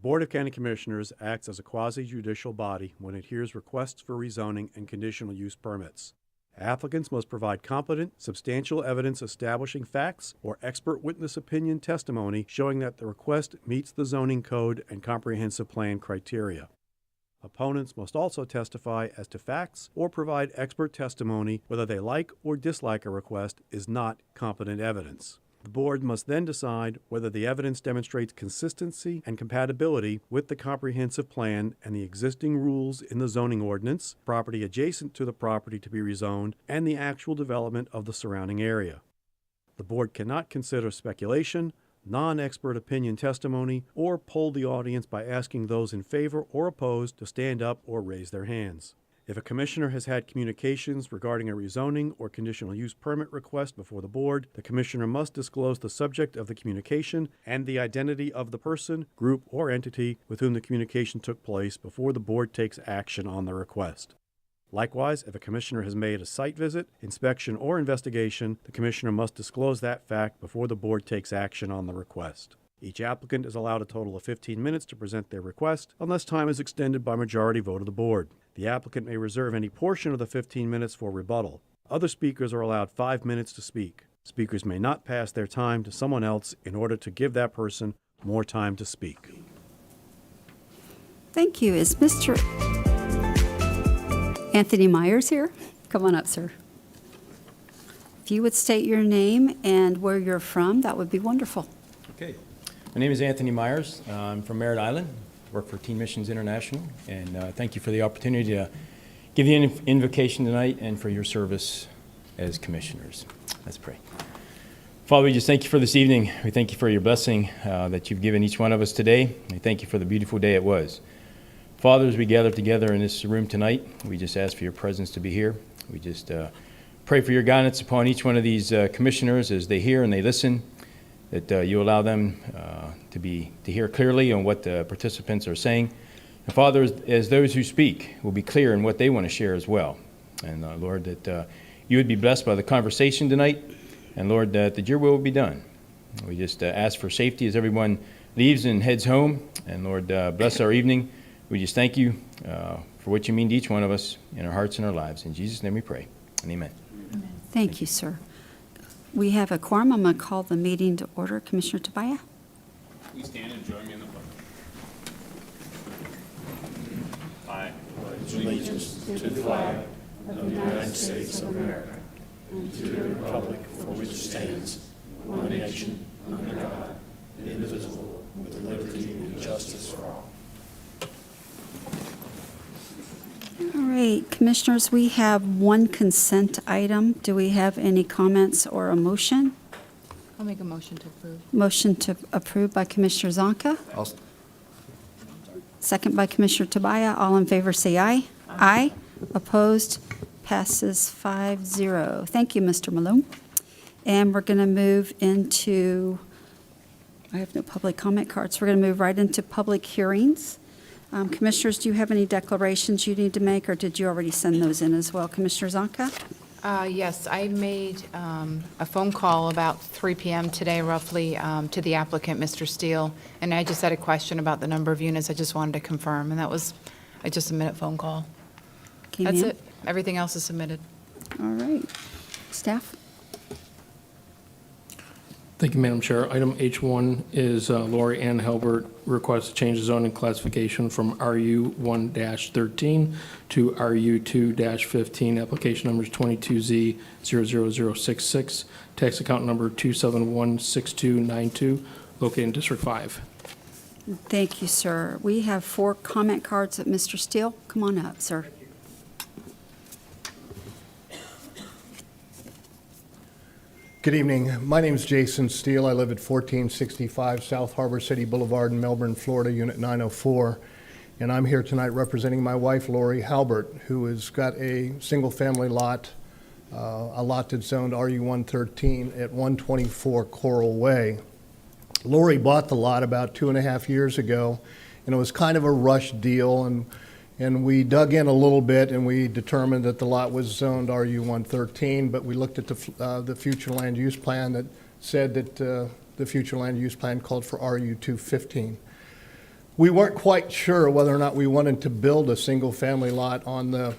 Board of County Commissioners acts as a quasi-judicial body when it hears requests for rezoning and conditional use permits. Applicants must provide competent, substantial evidence establishing facts or expert witness opinion testimony showing that the request meets the zoning code and comprehensive plan criteria. Opponents must also testify as to facts or provide expert testimony whether they like or dislike a request is not competent evidence. The board must then decide whether the evidence demonstrates consistency and compatibility with the comprehensive plan and the existing rules in the zoning ordinance, property adjacent to the property to be rezoned, and the actual development of the surrounding area. The board cannot consider speculation, non-expert opinion testimony, or poll the audience by asking those in favor or opposed to stand up or raise their hands. If a commissioner has had communications regarding a rezoning or conditional use permit request before the board, the commissioner must disclose the subject of the communication and the identity of the person, group, or entity with whom the communication took place before the board takes action on the request. Likewise, if a commissioner has made a site visit, inspection, or investigation, the commissioner must disclose that fact before the board takes action on the request. Each applicant is allowed a total of 15 minutes to present their request, unless time is extended by majority vote of the board. The applicant may reserve any portion of the 15 minutes for rebuttal. Other speakers are allowed 5 minutes to speak. Speakers may not pass their time to someone else in order to give that person more time to speak. Thank you. Is Mr. Anthony Myers here? Come on up, sir. If you would state your name and where you're from, that would be wonderful. Okay. My name is Anthony Myers. I'm from Merritt Island. Work for Teen Missions International, and thank you for the opportunity to give you an invocation tonight and for your service as commissioners. Let's pray. Father, we just thank you for this evening. We thank you for your blessing that you've given each one of us today. We thank you for the beautiful day it was. Father, as we gather together in this room tonight, we just ask for your presence to be here. We just pray for your guidance upon each one of these commissioners as they hear and they listen, that you allow them to hear clearly on what the participants are saying. And Father, as those who speak will be clear in what they want to share as well. And Lord, that you would be blessed by the conversation tonight. And Lord, that your will will be done. We just ask for safety as everyone leaves and heads home. And Lord, bless our evening. We just thank you for what you mean to each one of us in our hearts and our lives. In Jesus' name we pray. And amen. Amen. Thank you, sir. We have a quorum. I'm going to call the meeting to order. Commissioner Tobia. Please stand and join me in the pledge. I pledge allegiance to the flag of the United States of America and to the republic for which it stands, one nation, under God, indivisible, with liberty and justice for all. All right, Commissioners, we have one consent item. Do we have any comments or a motion? I'll make a motion to approve. Motion to approve by Commissioner Zonka. Second by Commissioner Tobia. All in favor say aye. Aye. Opposed? Passes 5-0. Thank you, Mr. Malone. And we're going to move into, I have no public comment cards. We're going to move right into public hearings. Commissioners, do you have any declarations you need to make, or did you already send those in as well? Commissioner Zonka? Yes, I made a phone call about 3 p.m. today, roughly, to the applicant, Mr. Steele, and I just had a question about the number of units. I just wanted to confirm, and that was just a minute phone call. That's it. Everything else is submitted. All right. Staff? Thank you, Madam Chair. Item H1 is Lori Ann Halbert requests to change the zoning classification from RU1-13 to RU2-15. Application numbers 22Z00066, tax account number 2716292, located in District 5. Thank you, sir. We have 4 comment cards at Mr. Steele. Come on up, sir. Good evening. My name is Jason Steele. I live at 1465 South Harbor City Boulevard in Melbourne, Florida, Unit 904. And I'm here tonight representing my wife, Lori Halbert, who has got a single-family lot, a lot that's zoned RU113 at 124 Coral Way. Lori bought the lot about 2.5 years ago, and it was kind of a rush deal. And we dug in a little bit, and we determined that the lot was zoned RU113, but we looked at the future land use plan that said that the future land use plan called for RU215. We weren't quite sure whether or not we wanted to build a single-family lot on the,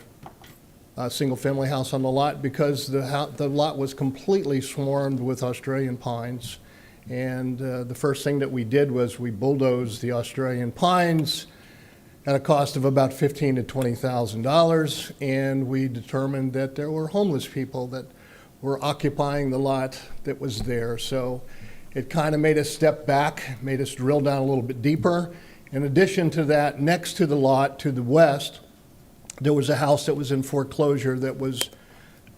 single-family house on the lot, because the lot was completely swarmed with Australian pines. And the first thing that we did was we bulldozed the Australian pines at a cost of about $15,000 to $20,000, and we determined that there were homeless people that were occupying the lot that was there. So it kind of made us step back, made us drill down a little bit deeper. In addition to that, next to the lot to the west, there was a house that was in foreclosure that was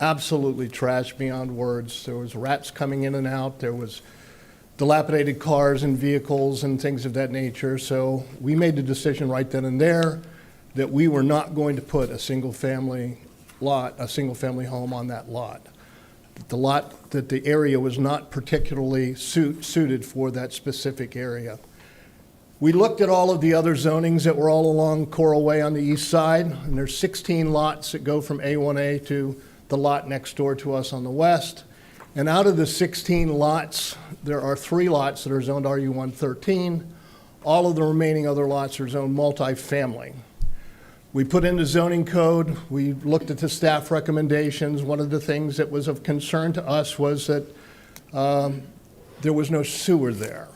absolutely trashed beyond words. There was rats coming in and out. There was dilapidated cars and vehicles and things of that nature. So we made the decision right then and there that we were not going to put a single-family lot, a single-family home on that lot. The lot, that the area was not particularly suited for that specific area. We looked at all of the other zonings that were all along Coral Way on the east side, and there's 16 lots that go from A1A to the lot next door to us on the west. And out of the 16 lots, there are 3 lots that are zoned RU113. All of the remaining other lots are zoned multifamily. We put in the zoning code, we looked at the staff recommendations. One of the things that was of concern to us was that there was no sewer there.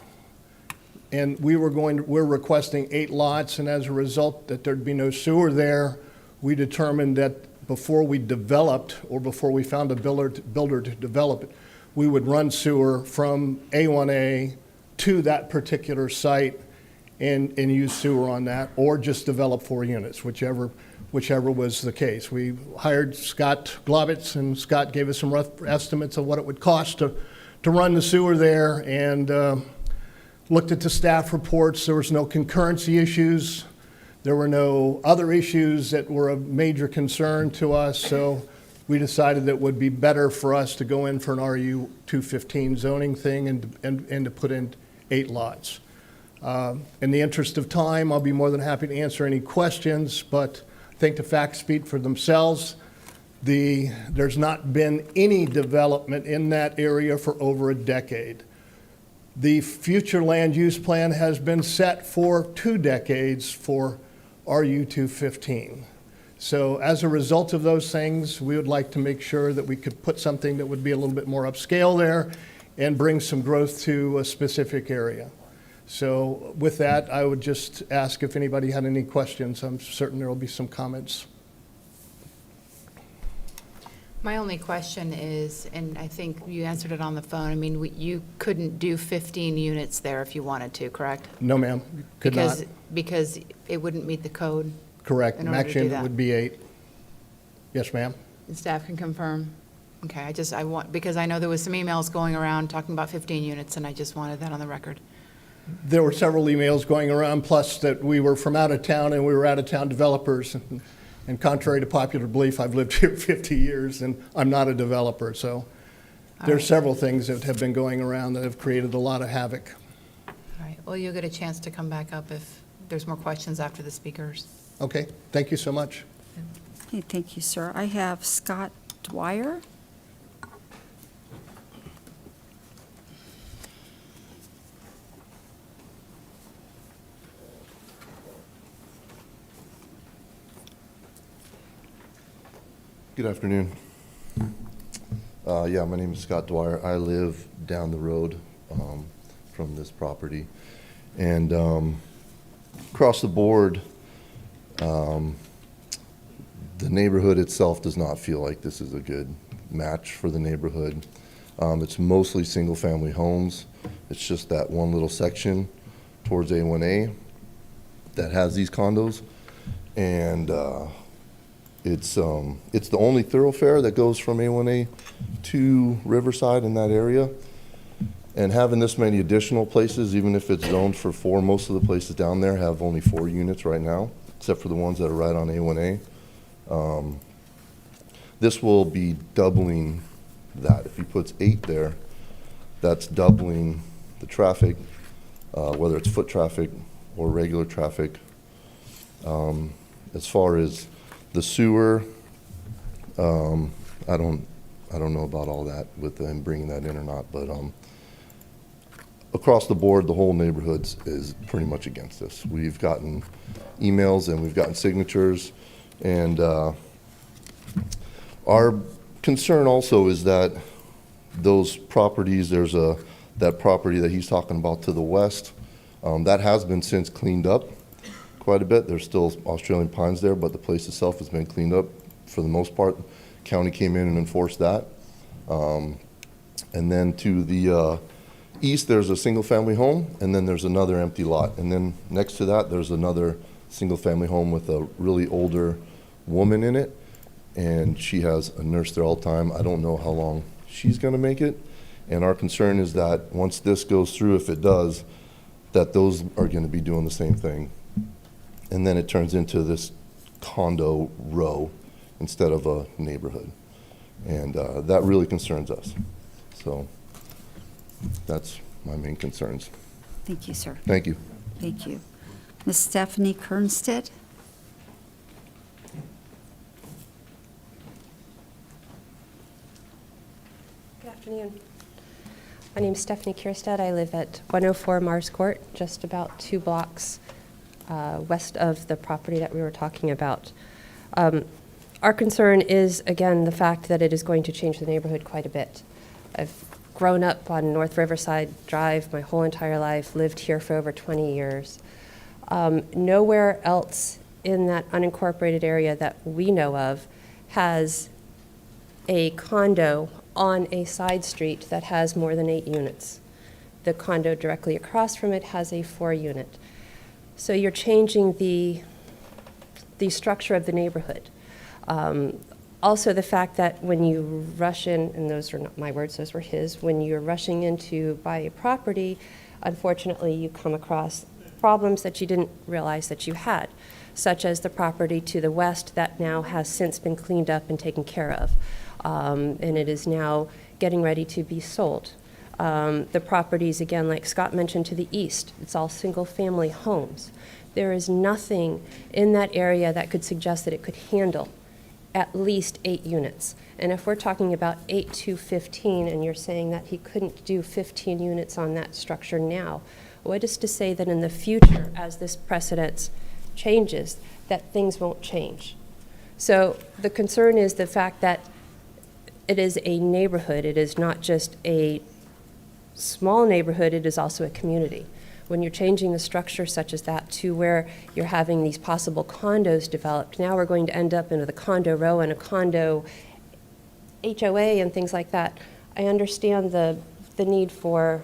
And we're requesting 8 lots, and as a result that there'd be no sewer there, we determined that before we developed, or before we found a builder to develop it, we would run sewer from A1A to that particular site and use sewer on that, or just develop 4 units, whichever was the case. We hired Scott Globitz, and Scott gave us some rough estimates of what it would cost to run the sewer there, and looked at the staff reports. There was no concurrency issues. There were no other issues that were of major concern to us, so we decided that it would be better for us to go in for an RU 215 zoning thing and to put in 8 lots. In the interest of time, I'll be more than happy to answer any questions, but I think the facts speak for themselves. There's not been any development in that area for over a decade. The future land use plan has been set for 2 decades for RU 215. So as a result of those things, we would like to make sure that we could put something that would be a little bit more upscale there and bring some growth to a specific area. So with that, I would just ask if anybody had any questions. I'm certain there will be some comments. My only question is, and I think you answered it on the phone, I mean, you couldn't do 15 units there if you wanted to, correct? No, ma'am, could not. Because it wouldn't meet the code? Correct, in order max to do unit that. would be 8. Yes, ma'am. And staff can confirm? Okay, I want, because I know there was some emails going around talking about 15 units, and I just wanted that on the record. There were several emails going around, plus that we were from out of town and we were out-of-town developers. And contrary to popular belief, I've lived here 50 years and I'm not a developer. So there's several things that have been going around that have created a lot of havoc. All right, well, you'll get a chance to come back up if there's more questions after the speakers. Okay, thank you so much. Okay, thank you, sir. I have Scott Dwyer. Good afternoon. Yeah, my name is Scott Dwyer. I live down the road from this property. And across the board, the neighborhood itself does not feel like this is a good match for the neighborhood. It's mostly single-family homes. It's just that one little section towards A1A that has these condos. And it's the only thoroughfare that goes from A1A to Riverside in that area. And having this many additional places, even if it's zoned for 4, most of the places down there have only 4 units right now, except for the ones that are right on A1A. This will be doubling that. If he puts 8 there, that's doubling the traffic, whether it's foot traffic or regular traffic. As far as the sewer, I don't know about all that with them bringing that in or not, but across the board, the whole neighborhood is pretty much against this. We've gotten emails and we've gotten signatures, and our concern also is that those properties, there's that property that he's talking about to the west, that has been since cleaned up quite a bit. There's still Australian pines there, but the place itself has been cleaned up for the most part. County came in and enforced that. And then to the east, there's a single-family home, and then there's another empty lot. And then next to that, there's another single-family home with a really older woman in it, and she has a nurse there all the time. I don't know how long she's going to make it. And our concern is that once this goes through, if it does, that those are going to be doing the same thing. And then it turns into this condo row instead of a neighborhood. And that really concerns us. So that's my main concerns. Thank you, sir. Thank you. Thank you. Ms. Stephanie Kernstedt? Good afternoon. My name is Stephanie Kierstead. I live at 104 Mars Court, just about 2 blocks west of the property that we were talking about. Our concern is, again, the fact that it is going to change the neighborhood quite a bit. I've grown up on North Riverside Drive my whole entire life, lived here for over 20 years. Nowhere else in that unincorporated area that we know of has a condo on a side street that has more than 8 units. The condo directly across from it has a 4-unit. So you're changing the structure of the neighborhood. Also, the fact that when you rush in, and those are not my words, those were his, when you're rushing in to buy a property, unfortunately, you come across problems that you didn't realize that you had, such as the property to the west that now has since been cleaned up and taken care of, and it is now getting ready to be sold. The properties, again, like Scott mentioned, to the east, it's all single-family homes. There is nothing in that area that could suggest that it could handle at least 8 units. And if we're talking about 8 to 15, and you're saying that he couldn't do 15 units on that structure now, what is to say that in the future, as this precedence changes, that things won't change? So the concern is the fact that it is a neighborhood. It is not just a small neighborhood, it is also a community. When you're changing the structure such as that to where you're having these possible condos developed, now we're going to end up into the condo row and a condo HOA and things like that. I understand the need for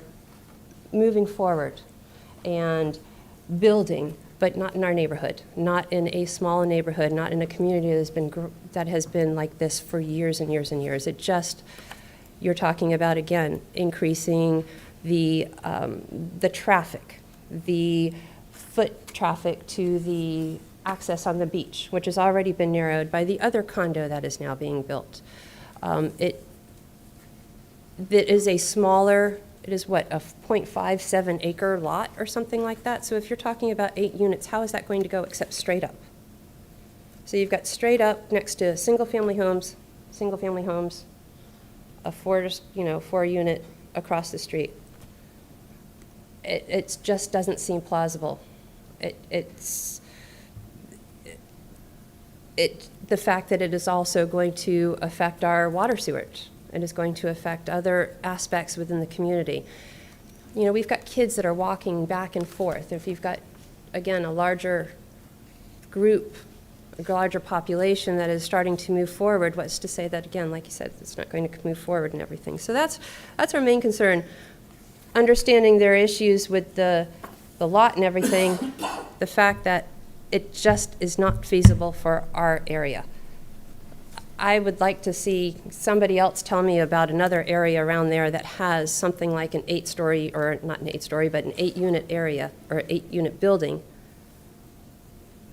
moving forward and building, but not in our neighborhood, not in a small neighborhood, not in a community that has been like this for years and years and years. It just, you're talking about, again, increasing the traffic, the foot traffic to the access on the beach, which has already been narrowed by the other condo that is now being built. It is a smaller, it is what, a 0.57 acre lot or something like that? So if you're talking about 8 units, how is that going to go except straight up? So you've got straight up next to single-family homes, a 4-unit across the street. It just doesn't seem plausible. The fact that it is also going to affect our water sewage. It is going to affect other aspects within the community. You know, we've got kids that are walking back and forth. If you've got, again, a larger group, a larger population that is starting to move forward, what's to say that, again, like you said, it's not going to move forward and everything. So that's our main concern. Understanding there are issues with the lot and everything, the fact that it just is not feasible for our area. I would like to see somebody else tell me about another area around there that has something like an 8-story, or not an 8-story, but an 8-unit area, or 8-unit building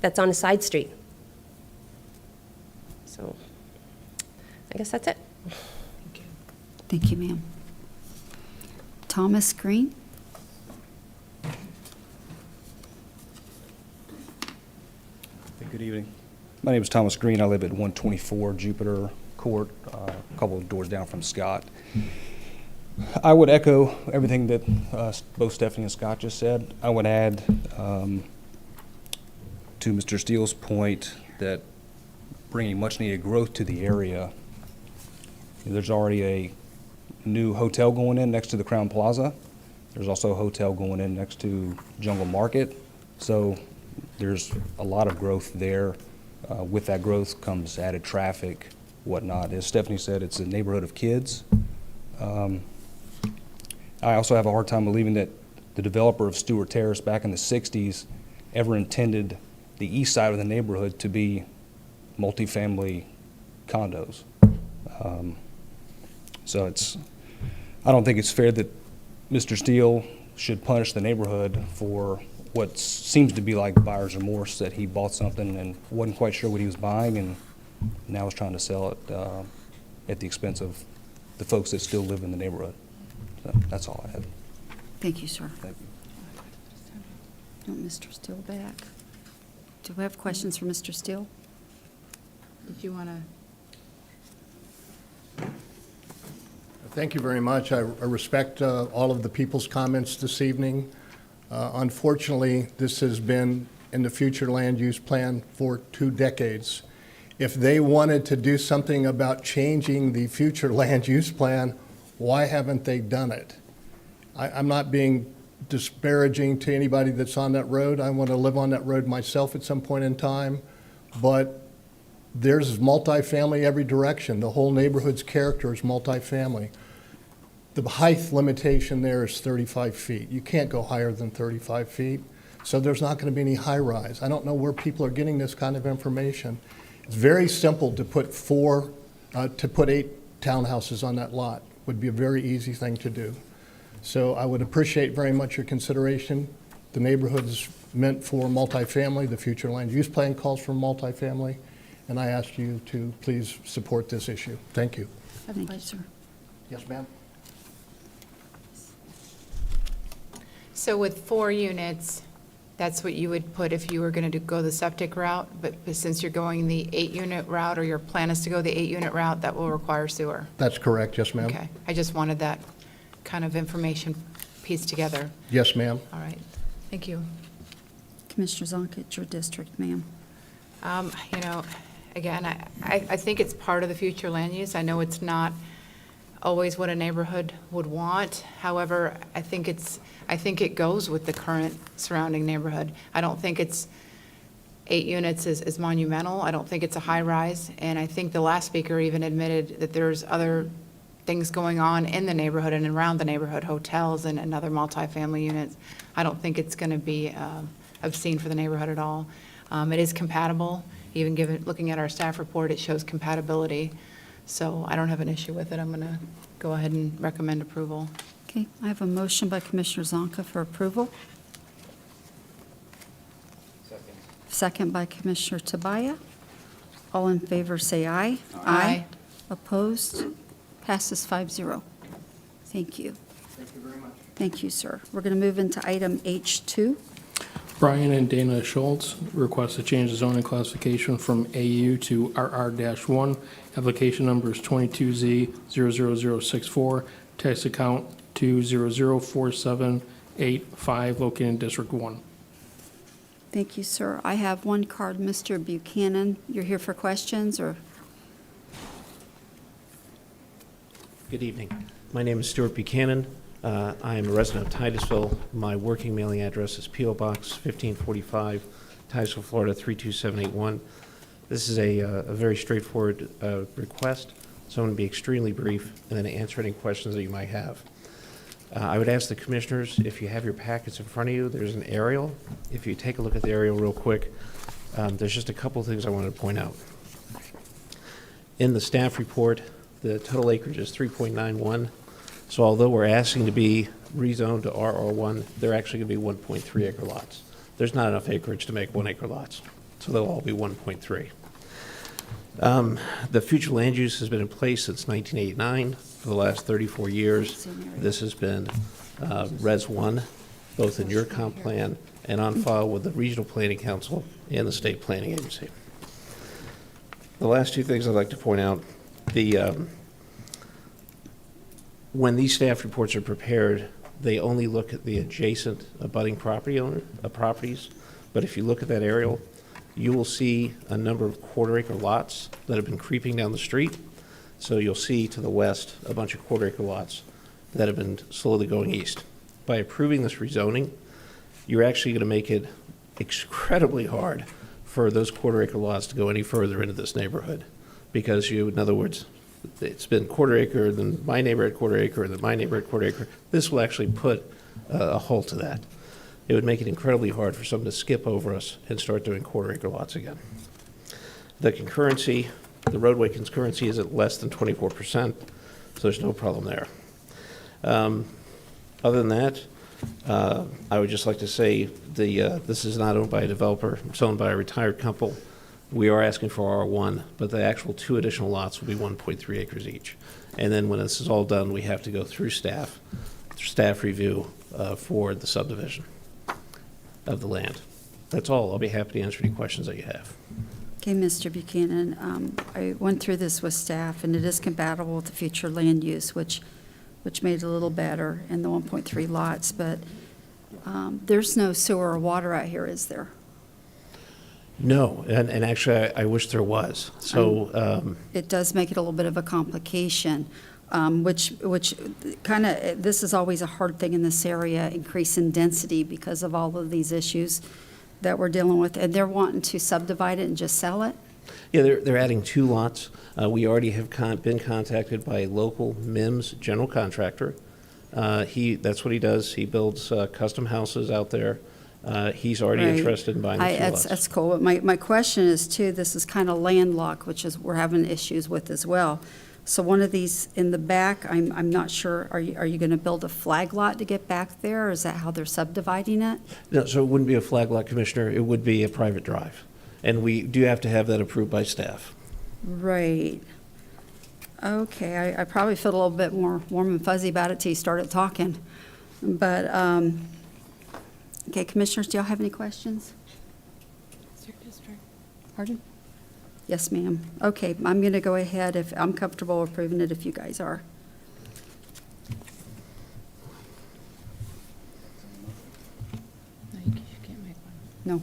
that's on a side street. So I guess that's it. Thank you, ma'am. Thomas Green? Good evening. My name is Thomas Green. I live at 124 Jupiter Court, a couple of doors down from Scott. I would echo everything that both Stephanie and Scott just said. I would add to Mr. Steele's point that bringing much-needed growth to the area, there's already a new hotel going in next to the Crown Plaza. There's also a hotel going in next to Jungle Market. So there's a lot of growth there. With that growth comes added traffic, whatnot. As Stephanie said, it's a neighborhood of kids. I also have a hard time believing that the developer of Stewart Terrace back in the 60s ever intended the east side of the neighborhood to be multifamily condos. So I don't think it's fair that Mr. Steele should punish the neighborhood for what seems to be like buyer's remorse, that he bought something and wasn't quite sure what he was buying and now is trying to sell it at the expense of the folks that still live in the neighborhood. So that's all I have. Thank you, sir. Thank you. Want Mr. Steele back? Do we have questions for Mr. Steele? Did you want to? Thank you very much. I respect all of the people's comments this evening. Unfortunately, this has been in the future land use plan for 2 decades. If they wanted to do something about changing the future land use plan, why haven't they done it? I'm not being disparaging to anybody that's on that road. I want to live on that road myself at some point in time, but there's multifamily every direction. The whole neighborhood's character is multifamily. The height limitation there is 35 feet. You can't go higher than 35 feet, so there's not going to be any high rise. I don't know where people are getting this kind of information. It's very simple to put 8 townhouses on that lot. Would be a very easy thing to do. So I would appreciate very much your consideration. The neighborhood is meant for multifamily. The future land use plan calls for multifamily, and I ask you to please support this issue. Thank you. Thank you, sir. Yes, ma'am. So with 4 units, that's what you would put if you were going to go the septic route, but since you're going the 8-unit route, or your plan is to go the 8-unit route, that will require sewer? That's correct. Yes, ma'am. Okay, I just wanted that kind of information pieced together. Yes, ma'am. All right, thank you. Commissioner Zonka, it's your district, ma'am. You know, again, I think it's part of the future land use. I know it's not always what a neighborhood would want. However, I think it goes with the current surrounding neighborhood. I don't think it's 8 units is monumental. I don't think it's a high rise. And I think the last speaker even admitted that there's other things going on in the neighborhood and around the neighborhood, hotels and other multifamily units. I don't think it's going to be obscene for the neighborhood at all. It is compatible. Even looking at our staff report, it shows compatibility. So I don't have an issue with it. I'm going to go ahead and recommend approval. Okay, I have a motion by Commissioner Zonka for approval. Second by Commissioner Tobia. All in favor, say aye. Aye. Opposed? Passes 5-0. Thank you. Thank you very much. Thank you, sir. We're going to move into item H2. Brian and Dana Scholz request to change the zoning classification from AU to RR-1. Application number is 22Z00064, tax account 2004785, located in District 1. Thank you, sir. I have one card, Mr. Buchanan. You're here for questions, or? Good evening. My name is Stuart Buchanan. I am a resident of Titusville. My working mailing address is P.O. Box 1545, Titusville, Florida 32781. This is a very straightforward request, so I'm going to be extremely brief and then answer any questions that you might have. I would ask the commissioners, if you have your packets in front of you, there's an aerial. If you take a look at the aerial real quick, there's just a couple of things I wanted to point out. In the staff report, the total acreage is 3.91. So although we're asking to be rezoned to RR1, they're actually going to be 1.3 acre lots. There's not enough acreage to make 1 acre lots, so they'll all be 1.3. The future land use has been in place since 1989. For the last 34 years, this has been Res 1, both in your comp plan and on file with the Regional Planning Council and the State Planning Agency. The last 2 things I'd like to point out, when these staff reports are prepared, they only look at the adjacent abutting properties. But if you look at that aerial, you will see a number of quarter-acre lots that have been creeping down the street. So you'll see to the west a bunch of quarter-acre lots that have been slowly going east. By approving this rezoning, you're actually going to make it incredibly hard for those quarter-acre lots to go any further into this neighborhood. Because in other words, it's been quarter acre, then my neighbor had quarter acre, then my neighbor had quarter acre. This will actually put a halt to that. It would make it incredibly hard for someone to skip over us and start doing quarter acre lots again. The concurrency, the roadway concurrency is at less than 24%, so there's no problem there. Other than that, I would just like to say this is not owned by a developer, it's owned by a retired couple. We are asking for R1, but the actual 2 additional lots will be 1.3 acres each. And then when this is all done, we have to go through staff review for the subdivision of the land. That's all. I'll be happy to answer any questions that you have. Okay, Mr. Buchanan, I went through this with staff, and it is compatible with the future land use, which made it a little better in the 1.3 lots, but there's no sewer or water out here, is there? No, and actually, I wish there was. So it does make it a little bit of a complication, which kind of, this is always a hard thing in this area, increase in density because of all of these issues that we're dealing with, and they're wanting to subdivide it and just sell it? yeah, they're adding 2 lots. We already have been contacted by a local MIMS general contractor. That's what he does. He builds custom houses out there. He's already Right. interested in buying the 2 lots. That's cool. But my question is too, this is kind of landlocked, which is, we're having issues with as well. So one of these in the back, I'm not sure, are you going to build a flag lot to get back there, or is that how they're subdividing it? No, so it wouldn't be a flag lot, Commissioner. It would be a private drive. And we do have to have that approved by staff. Right. Okay, I probably feel a little bit more warm and fuzzy about it till you started talking. But, okay, Commissioners, do y'all have any questions? It's your district. Pardon? Yes, ma'am. Okay, I'm going to go ahead if I'm comfortable approving it if you guys are. No, you can't make one. No.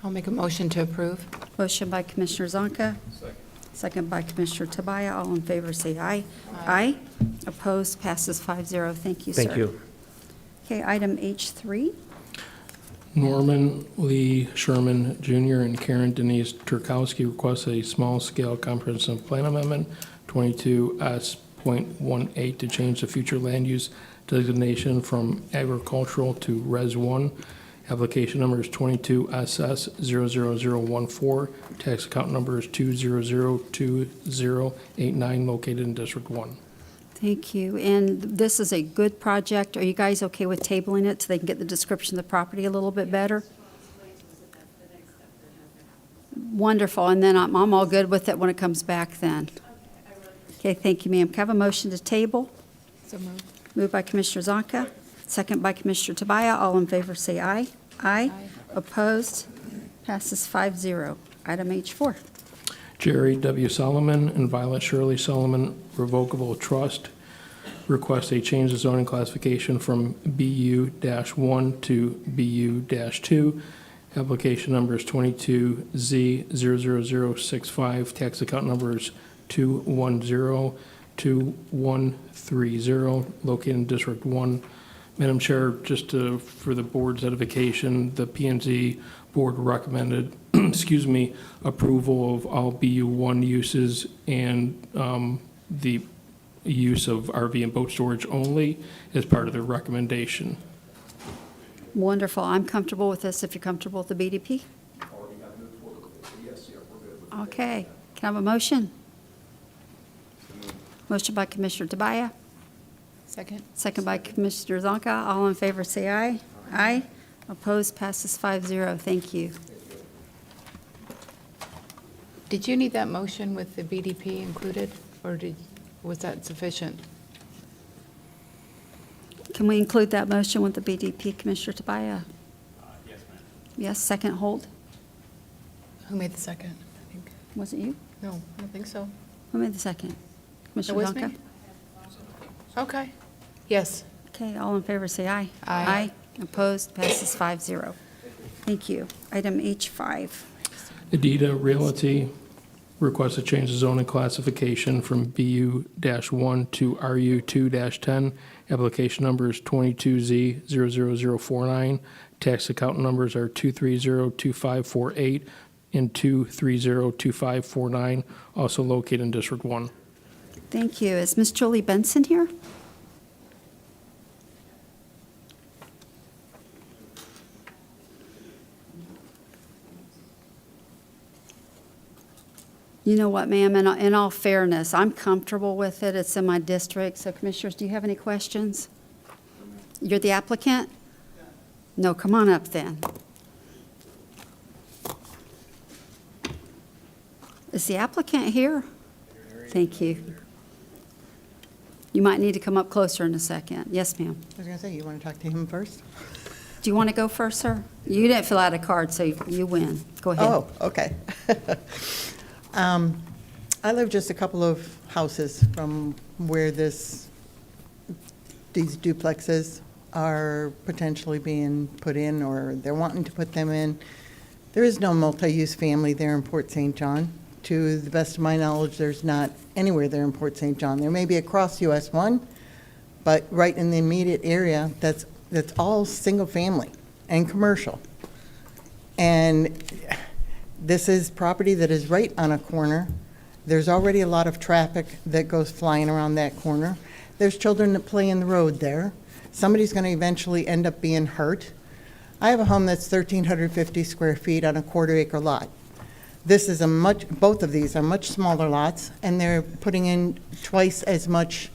I'll make a motion to approve. Motion by Commissioner Zonka. Second by Commissioner Tobia. All in favor, say aye. Aye. Opposed, passes 5-0. Thank you, sir. Thank you. Okay, item H3. Norman Lee Sherman Jr. and Karen Denise Turowski request a small-scale comprehensive plan amendment, 22S.18, to change the future land use designation from agricultural to Res 1. Application number is 22SS00014. Tax account number is 2002089, located in District 1. Thank you. And this is a good project. Are you guys okay with tabling it so they can get the description of the property a little bit better? Wonderful. And then I'm all good with it when it comes back then. Okay, thank you, ma'am. Can I have a motion to table? So moved. Moved by Commissioner Zonka, second by Commissioner Tobia. All in favor, say aye. Aye. Opposed? Passes 5-0. Item H4. Jerry W. Solomon and Violet Shirley Solomon Revocable Trust request a change of zoning classification from BU-1 to BU-2. Application number is 22Z00065. Tax account number is 2102130, located in District 1. Madam Chair, just for the board's edification, the P&Z board recommended approval of all BU1 uses and the use of RV and boat storage only as part of their recommendation. Wonderful. I'm comfortable with this if you're comfortable with the BDP. Okay. Can I have a motion? Motion by Commissioner Tobia. Second. Second by Commissioner Zonka. All in favor, say aye. Aye. Opposed, passes 5-0. Thank you. Did you need that motion with the BDP included, or was that sufficient? Can we include that motion with the BDP, Commissioner Tobia? Yes, ma'am. Yes, second hold. Who made the second? I think. Was it you? No, I don't think so. Who made the second? Commissioner It was Zonka? me? Okay. Yes. Okay, all in favor, say aye. Aye. Opposed, passes 5-0. Thank you. Item H5. Edita Realty requests to change the zoning classification from BU-1 to RU2-10. Application number is 22Z00049. Tax account numbers are 2302548 and 2302549, also located in District 1. Thank you. Is Ms. Julie Benson here? You know what, ma'am, in all fairness, I'm comfortable with it. It's in my district. So Commissioners, do you have any questions? You're the applicant? No, come on up then. Is the applicant here? Thank you. You might need to come up closer in a second. Yes, ma'am. I was going to say, you want to talk to him first? Do you want to go first, sir? You didn't fill out a card, so you win. Go ahead. Oh, okay. I live just a couple of houses from where these duplexes are potentially being put in, or they're wanting to put them in. There is no multi-use family there in Port St. John. To the best of my knowledge, there's not anywhere there in Port St. John. There may be across US 1, but right in the immediate area, that's all single family and commercial. And this is property that is right on a corner. There's already a lot of traffic that goes flying around that corner. There's children that play in the road there. Somebody's going to eventually end up being hurt. I have a home that's 1,350 square feet on a quarter-acre lot. This is both of these are much smaller lots, and they're putting in twice as much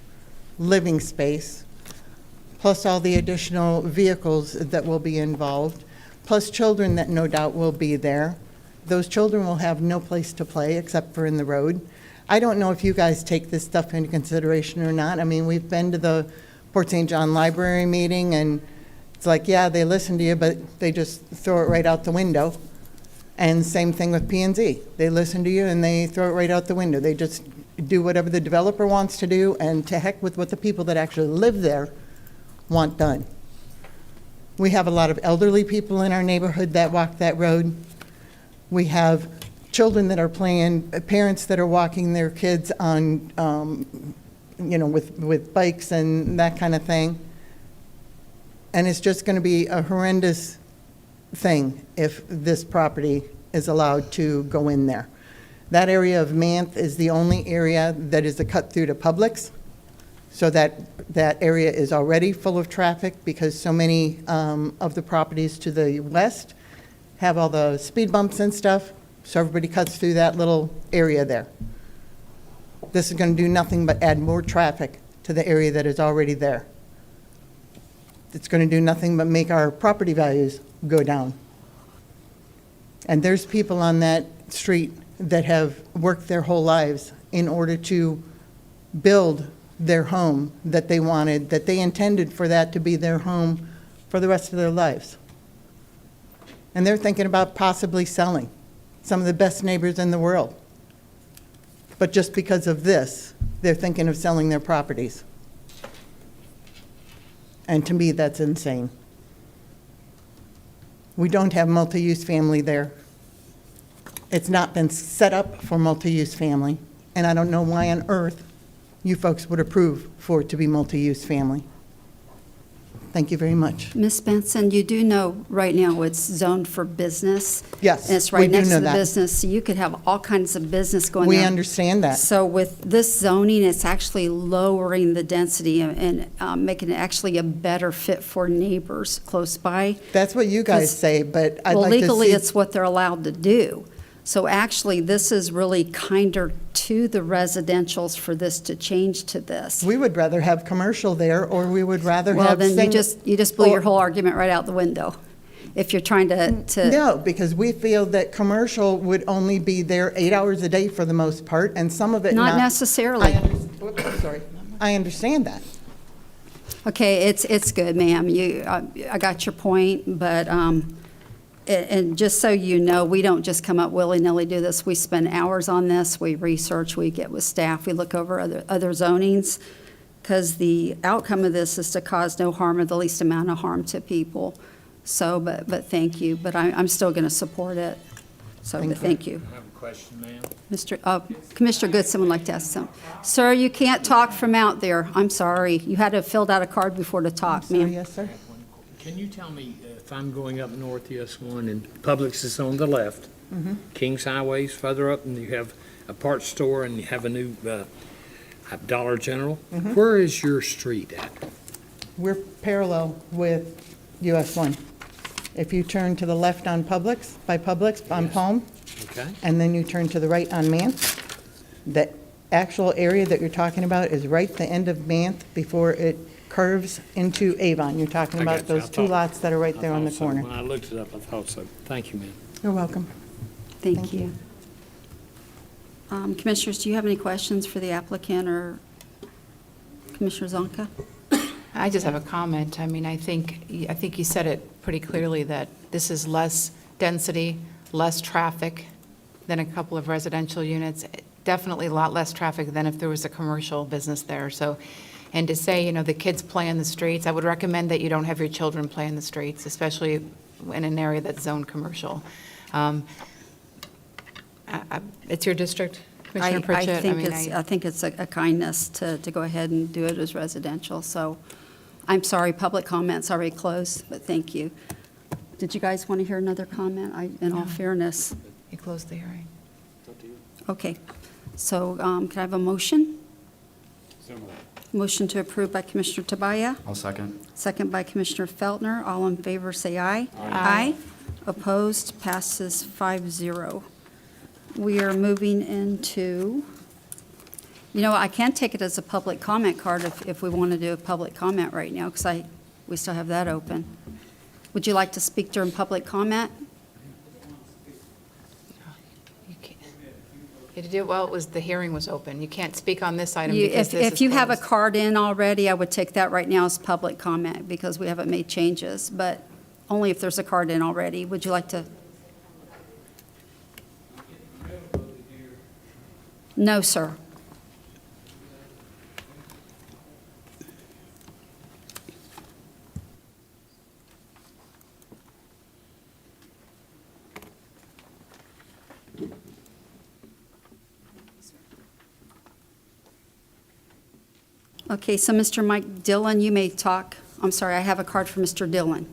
living space, plus all the additional vehicles that will be involved, plus children that no doubt will be there. Those children will have no place to play except for in the road. I don't know if you guys take this stuff into consideration or not. I mean, we've been to the Port St. John Library meeting, and it's like, yeah, they listen to you, but they just throw it right out the window. And same thing with P&Z. They listen to you, and they throw it right out the window. They just do whatever the developer wants to do, and to heck with what the people that actually live there want done. We have a lot of elderly people in our neighborhood that walk that road. We have children that are playing, parents that are walking their kids on, with bikes and that kind of thing. And it's just going to be a horrendous thing if this property is allowed to go in there. That area of Manth is the only area that is a cut through to Publix. So that area is already full of traffic because so many of the properties to the west have all the speed bumps and stuff, so everybody cuts through that little area there. This is going to do nothing but add more traffic to the area that is already there. It's going to do nothing but make our property values go down. And there's people on that street that have worked their whole lives in order to build their home that they wanted, that they intended for that to be their home for the rest of their lives. And they're thinking about possibly selling, some of the best neighbors in the world. But just because of this, they're thinking of selling their properties. And to me, that's insane. We don't have multi-use family there. It's not been set up for multi-use family, and I don't know why on earth you folks would approve for it to be multi-use family. Thank you very much. Ms. Benson, you do know right now it's zoned for business. Yes, And it's we right do next know to the that. business, so you could have all kinds of business going We there. understand that. So with this zoning, it's actually lowering the density and making it actually a better fit for neighbors close by. That's what you guys 'Cause- say, but I'd Well, like to see. legally, it's what they're allowed to do. So actually, this is really kinder to the residentials for this to change to this. We would rather have commercial there, or we would rather Well, have. then you just blew your or- whole argument right out the window. If you're trying to. No, because we feel that commercial would only be there 8 hours a day for the most part, and some of it not. Not necessarily. Sorry. I understand that. Okay, it's good, ma'am. I got your point, but And just so you know, we don't just come up willy-nilly do this. We spend hours on this. We research, we get with staff, we look over other zonings, because the outcome of this is to cause no harm or the least amount of harm to people. So, but thank you. But I'm still going to support it. So, but thank you. I have a question, ma'am. Commissioner Goodson would like to ask something. Sir, you can't talk from out there. I'm sorry. You had to have filled out a card before to talk, Sorry, ma'am. yes, sir. Can you tell me if I'm going up north US 1 and Publix is on the left, Kings Highway's further up, and you have a parts store and you have a new Dollar General, where is your street at? We're parallel with US 1. If you turn to the left on Publix, on Palm, Okay. and then you turn to the right on Manth, the actual area that you're talking about is right the end of Manth before it curves into Avon. You're talking I about got you. I those two thought- lots that are right there on the I thought so. corner. When I looked it up, I thought so. Thank you, ma'am. You're welcome. Thank you. Commissioners, do you have any questions for the applicant or Commissioner Zonka? I just have a comment. I mean, I think you said it pretty clearly that this is less density, less traffic than a couple of residential units. Definitely a lot less traffic than if there was a commercial business there. So, and to say, you know, the kids play in the streets, I would recommend that you don't have your children play in the streets, especially in an area that's zoned commercial. It's your district, Commissioner Pritchett? I think it's a kindness to go ahead and do it as residential. So I'm sorry, public comment's already closed, but thank you. Did you guys want to hear another comment? In all fairness. You closed the hearing. Okay. So can I have a motion? Motion to approve by Commissioner Tobia. I'll second. Second by Commissioner Feltner. All in favor, say aye. Aye. Opposed, passes 5-0. We are moving into, you know, I can take it as a public comment card if we want to do a public comment right now, because we still have that open. Would you like to speak during public comment? You can't. You did, well, the hearing was open. You can't speak on this item You- because this is If you have a closed. card in already, I would take that right now as public comment, because we haven't made changes, but only if there's a card in already. Would you like to? No, sir. Okay, so Mr. Mike Dillon, you may talk. I'm sorry, I have a card for Mr. Dillon.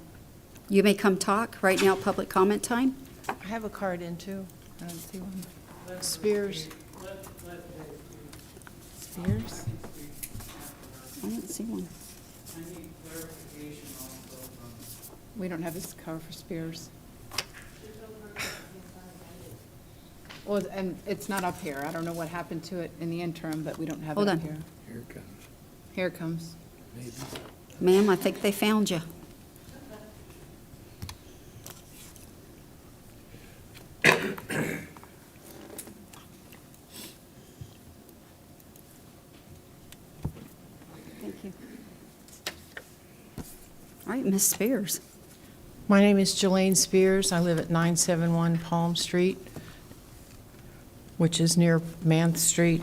You may come talk right now, public comment time. I have a card in too. I don't see one. Spears. Spears? I don't see one. We don't have this cover for Spears. Well, and it's not up here. I don't know what happened to it in the interim, but we don't have it Hold up on. here. Here it comes. Here it comes. Ma'am, I think they found you. Thank you. All right, Ms. Spears. My name is Jelaine Spears. I live at 971 Palm Street, which is near Manth Street.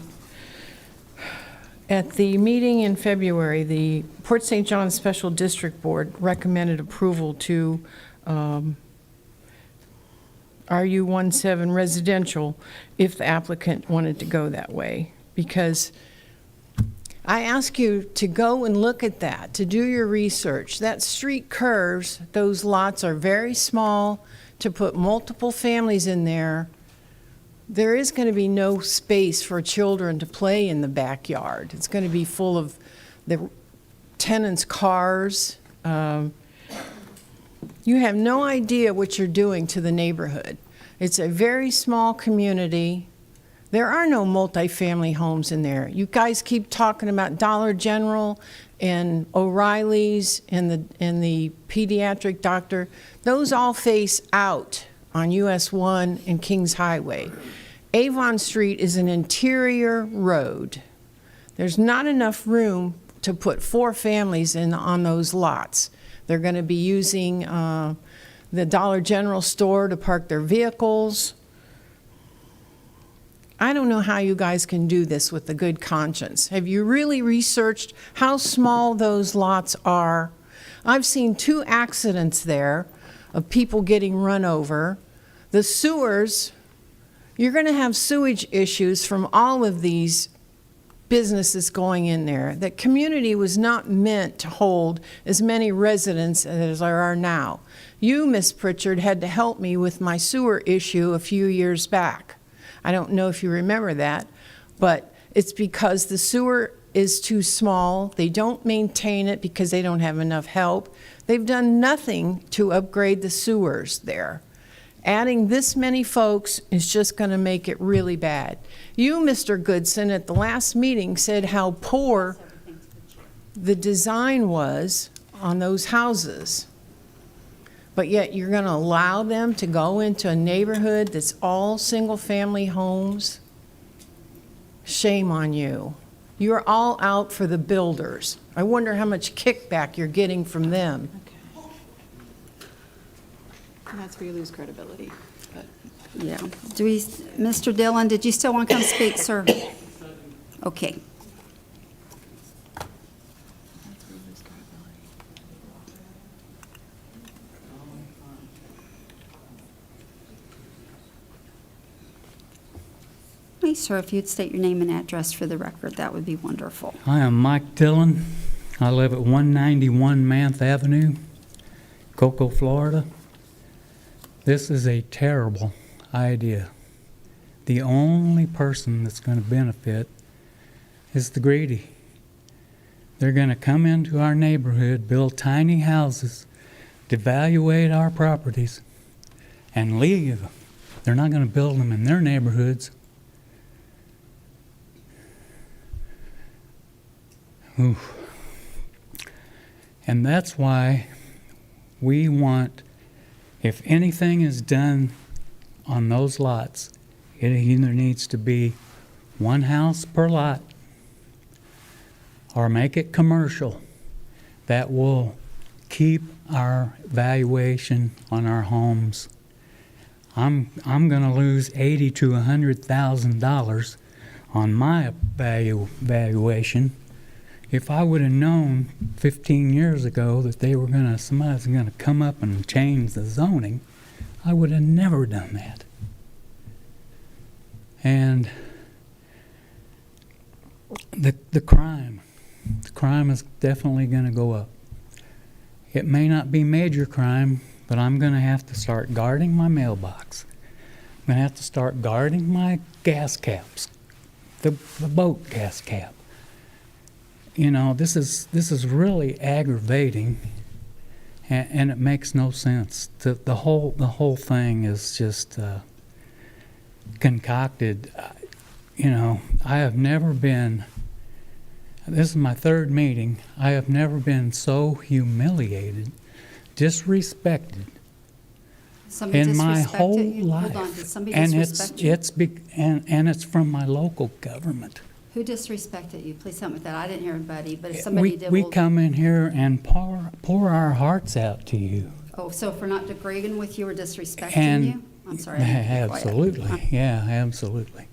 At the meeting in February, the Port St. John Special District Board recommended approval to RU17 residential if the applicant wanted to go that way, because I ask you to go and look at that, to do your research. That street curves, those lots are very small. To put multiple families in there, there is going to be no space for children to play in the backyard. It's going to be full of the tenants' cars. You have no idea what you're doing to the neighborhood. It's a very small community. There are no multifamily homes in there. You guys keep talking about Dollar General and O'Reilly's and the pediatric doctor. Those all face out on US 1 and Kings Highway. Avon Street is an interior road. There's not enough room to put 4 families on those lots. They're going to be using the Dollar General store to park their vehicles. I don't know how you guys can do this with a good conscience. Have you really researched how small those lots are? I've seen 2 accidents there of people getting run over. The sewers, you're going to have sewage issues from all of these businesses going in there. That community was not meant to hold as many residents as there are now. You, Miss Pritchard, had to help me with my sewer issue a few years back. I don't know if you remember that, but it's because the sewer is too small. They don't maintain it because they don't have enough help. They've done nothing to upgrade the sewers there. Adding this many folks is just going to make it really bad. You, Mr. Goodson, at the last meeting said how poor the design was on those houses. But yet you're going to allow them to go into a neighborhood that's all single-family homes? Shame on you. You're all out for the builders. I wonder how much kickback you're getting from them. And that's where you lose credibility. But Yeah. Mr. Dillon, did you still want to come speak, sir? Okay. Please, sir, if you'd state your name and address for the record, that would be wonderful. Hi, I'm Mike Dillon. I live at 191 Manth Avenue, Cocoa, Florida. This is a terrible idea. The only person that's going to benefit is the greedy. They're going to come into our neighborhood, build tiny houses, devaluate our properties, and leave. They're not going to build them in their neighborhoods. Oof. And that's why we want, if anything is done on those lots, it either needs to be 1 house per lot or make it commercial. That will keep our valuation on our homes. I'm going to lose $80,000 to $100,000 on my valuation. If I would have known 15 years ago that somebody was going to come up and change the zoning, I would have never done that. And the crime is definitely going to go up. It may not be major crime, but I'm going to have to start guarding my mailbox. I'm going to have to start guarding my gas caps, the boat gas cap. You know, this is really aggravating, and it makes no sense. The whole thing is just concocted. You know, I have never been. This is my 3rd meeting. I have never been so humiliated, disrespected Somebody in my disrespected whole you? life. Hold on, did somebody And disrespect you? it's from my local government. Who disrespected you? Please help me with that. I didn't hear anybody, but if somebody did, We well, come in here and pour our hearts out to you. oh, so if we're not agreeing with you or disrespecting And you? I'm sorry. I didn't hear quiet. absolutely, yeah, absolutely.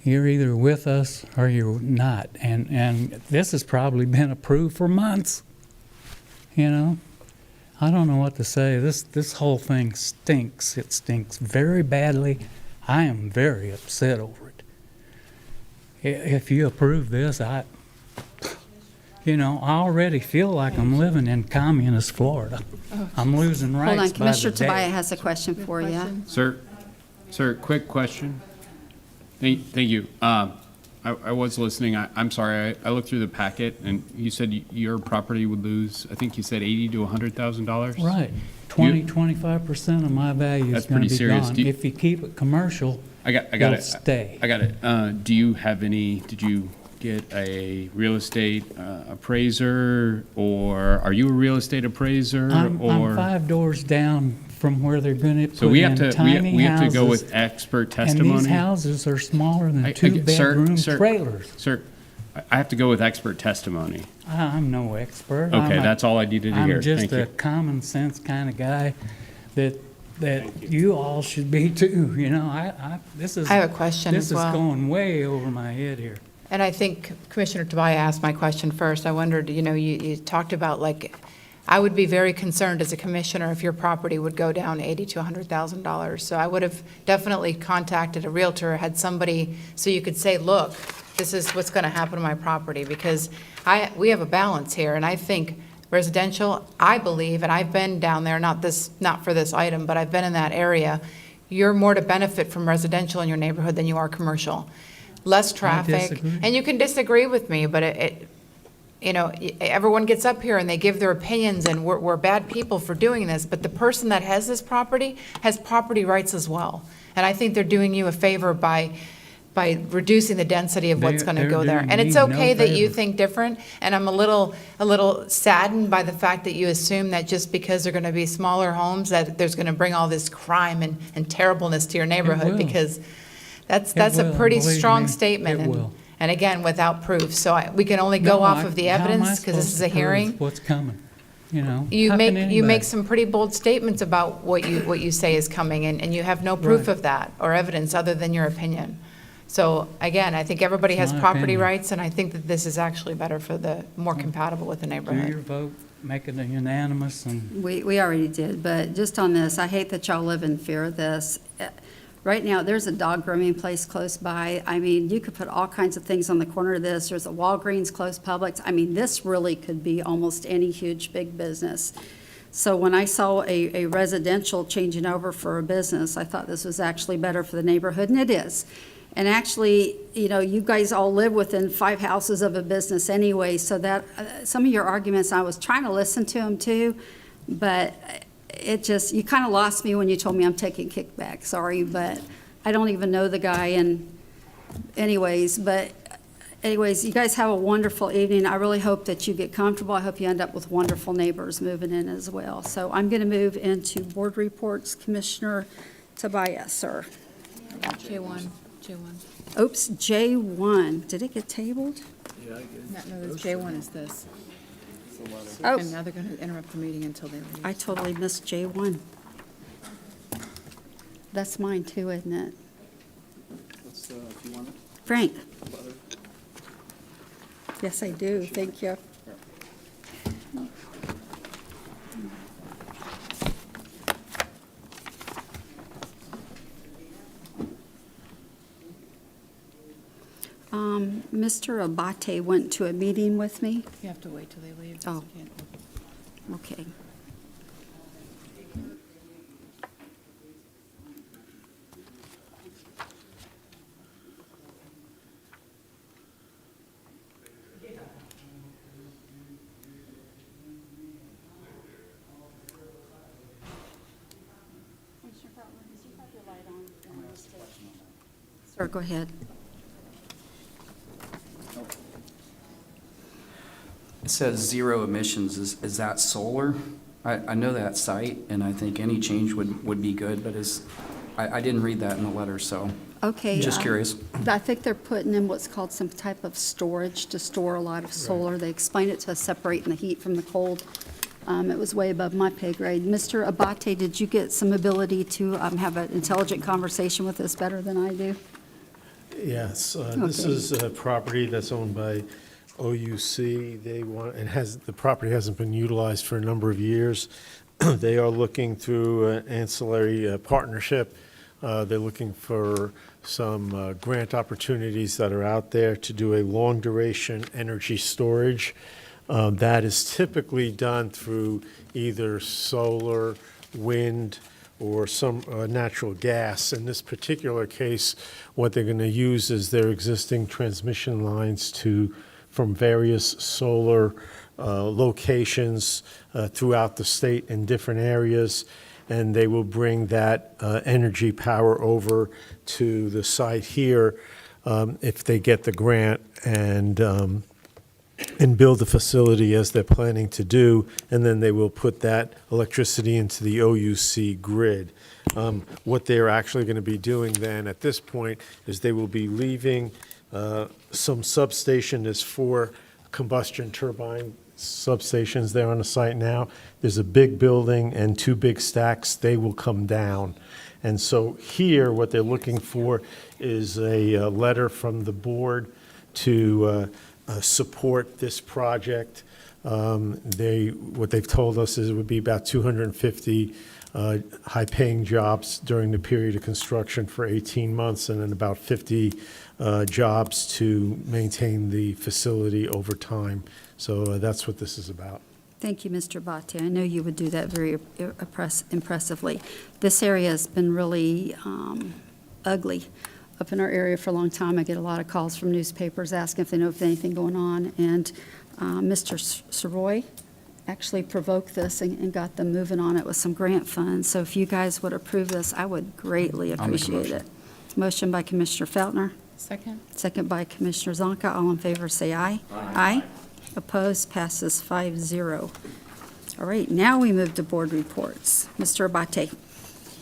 You're either with us or you're not, and this has probably been approved for months. You know, I don't know what to say. This whole thing stinks. It stinks very badly. I am very upset over it. If you approve this, I already feel like I'm living in communist Florida. I'm losing rights Hold on, by the Commissioner day. Tobia has a question for you. Sir, quick question. Thank you. I was listening. I'm sorry. I looked through the packet, and you said your property would lose, I think you said $80,000 to $100,000? Right. 25% of my value is That's going to pretty be serious. gone. If you keep it commercial, I got it'll it. stay. I got it. Did you get a real estate appraiser, or are you a real estate appraiser? I'm or 5 doors down from where they're going to So put we have in to tiny we have to go houses, with expert and testimony. these houses are smaller than Sir, 2-bedroom trailers. Sir, I have to go with expert testimony. I'm no expert. Okay, that's all I needed to hear. I'm just Thank you. a common sense kind of guy. that you all should be too, you know, this is. I have a question as well. This is going way over my head here. And I think Commissioner Tobia asked my question first. I wondered, you talked about, like, I would be very concerned as a commissioner if your property would go down $80,000 to $100,000. So I would have definitely contacted a realtor, had somebody, so you could say, look, this is what's going to happen to my property, because we have a balance here, and I think residential, I believe, and I've been down there, not for this item, but I've been in that area, you're more to benefit from residential in your neighborhood than you are commercial. Less traffic, disagree. and you can disagree with me, but everyone gets up here and they give their opinions, and we're bad people for doing this, but the person that has this property has property rights as well. And I think they're doing you a favor by reducing the density of what's going to They're go there. doing And it's me no okay that you favor. think different, and I'm a little saddened by the fact that you assume that just because they're going to be smaller homes, that there's going to bring all this crime and terribleness to your neighborhood, will. because that's will, a pretty believe strong me, statement. it will. And again, without proof. So we can only go No, off of the how am I evidence, because this is supposed a to prove hearing. What's coming, you know? You How can make anybody? some pretty bold statements about what you say is coming, and you have no proof Right. of that or evidence other than your opinion. So again, I think everybody It's has my property opinion. rights, and I think that this is actually better for more compatible with the Do your neighborhood. vote, make it unanimous, and We already did, but just on this, I hate that y'all live in fear of this. Right now, there's a dog grooming place close by. I mean, you could put all kinds of things on the corner of this. There's a Walgreens close, Publix. I mean, this really could be almost any huge, big business. So when I saw a residential changing over for a business, I thought this was actually better for the neighborhood, and it is. And actually, you guys all live within 5 houses of a business anyway, so that, some of your arguments, I was trying to listen to them too, but you kind of lost me when you told me I'm taking kickback, sorry, but I don't even know the guy, and anyways, you guys have a wonderful evening. I really hope that you get comfortable. I hope you end up with wonderful neighbors moving in as well. So I'm going to move into board reports. Commissioner Tobia, sir. J1. Oops, J1. Did it get tabled? No, this J1 is this. Oh. And now they're going to interrupt the meeting until they leave. I totally missed J1. That's mine too, isn't it? If you want it. Frank? Yes, I do. Thank you. Mr. Abate went to a meeting with me. You have to wait till they leave. Oh. Okay. Sir, go ahead. It says zero emissions. Is that solar? I know that site, and I think any change would be good, but I didn't read that in the letter, so. Okay. Just curious. I think they're putting in what's called some type of storage to store a lot of solar. They explained it to us separating the heat from the cold. It was way above my pay grade. Mr. Abate, did you get some ability to have an intelligent conversation with us better than I do? Yes, this is a property that's owned by OUC. The property hasn't been utilized for a number of years. They are looking through an ancillary partnership. They're looking for some grant opportunities that are out there to do a long-duration energy storage. That is typically done through either solar, wind, or some natural gas. In this particular case, what they're going to use is their existing transmission lines from various solar locations throughout the state in different areas, and they will bring that energy power over to the site here if they get the grant and build the facility as they're planning to do, and then they will put that electricity into the OUC grid. What they're actually going to be doing then at this point is they will be leaving some substation. There's 4 combustion turbine substations there on the site now. There's a big building and 2 big stacks. They will come down. And so here, what they're looking for is a letter from the board to support this project. What they've told us is it would be about 250 high-paying jobs during the period of construction for 18 months, and then about 50 jobs to maintain the facility over time. So that's what this is about. Thank you, Mr. Bate. I know you would do that very impressively. This area has been really ugly up in our area for a long time. I get a lot of calls from newspapers asking if they know if there's anything going on. And Mr. Soroy actually provoked this and got them moving on it with some grant funds. So if you guys would approve this, I would greatly appreciate it. Motion by Commissioner Feltner. Second. Second by Commissioner Zonka. All in favor, say aye. Aye. Opposed, passes 5-0. All right, now we move to board reports. Mr. Abate.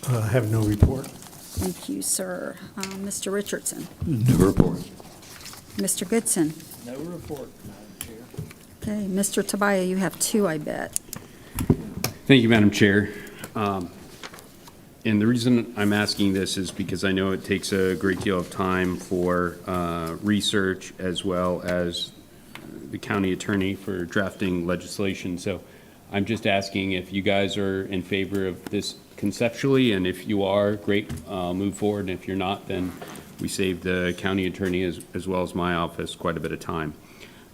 I have no report. Thank you, sir. Mr. Richardson. No report. Mr. Goodson. No report, Madam Chair. Okay, Mr. Tobia, you have 2, I bet. Thank you, Madam Chair. And the reason I'm asking this is because I know it takes a great deal of time for research as well as the county attorney for drafting legislation. So I'm just asking if you guys are in favor of this conceptually, and if you are, great, move forward. And if you're not, then we save the county attorney as well as my office quite a bit of time.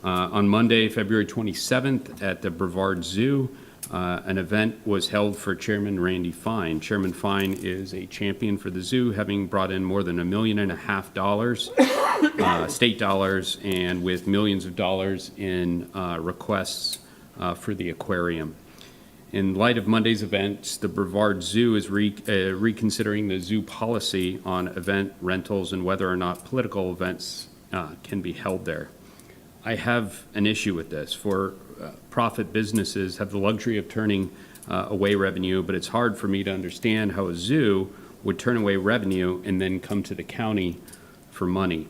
On Monday, February 27th at the Brevard Zoo, an event was held for Chairman Randy Fine. Chairman Fine is a champion for the zoo, having brought in more than $1.5 million state dollars, and with millions of dollars in requests for the aquarium. In light of Monday's events, the Brevard Zoo is reconsidering the zoo policy on event rentals and whether or not political events can be held there. I have an issue with this. For-profit businesses have the luxury of turning away revenue, but it's hard for me to understand how a zoo would turn away revenue and then come to the county for money.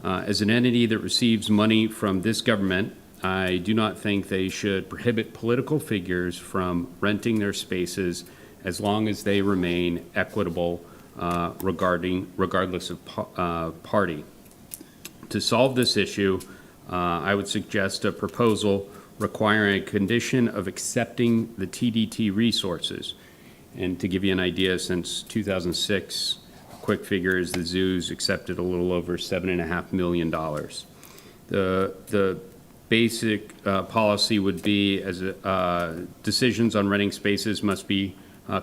As an entity that receives money from this government, I do not think they should prohibit political figures from renting their spaces as long as they remain equitable regardless of party. To solve this issue, I would suggest a proposal requiring a condition of accepting the TDT resources. And to give you an idea, since 2006, quick figure is the zoo's accepted a little over $7.5 million. The basic policy would be as decisions on renting spaces must be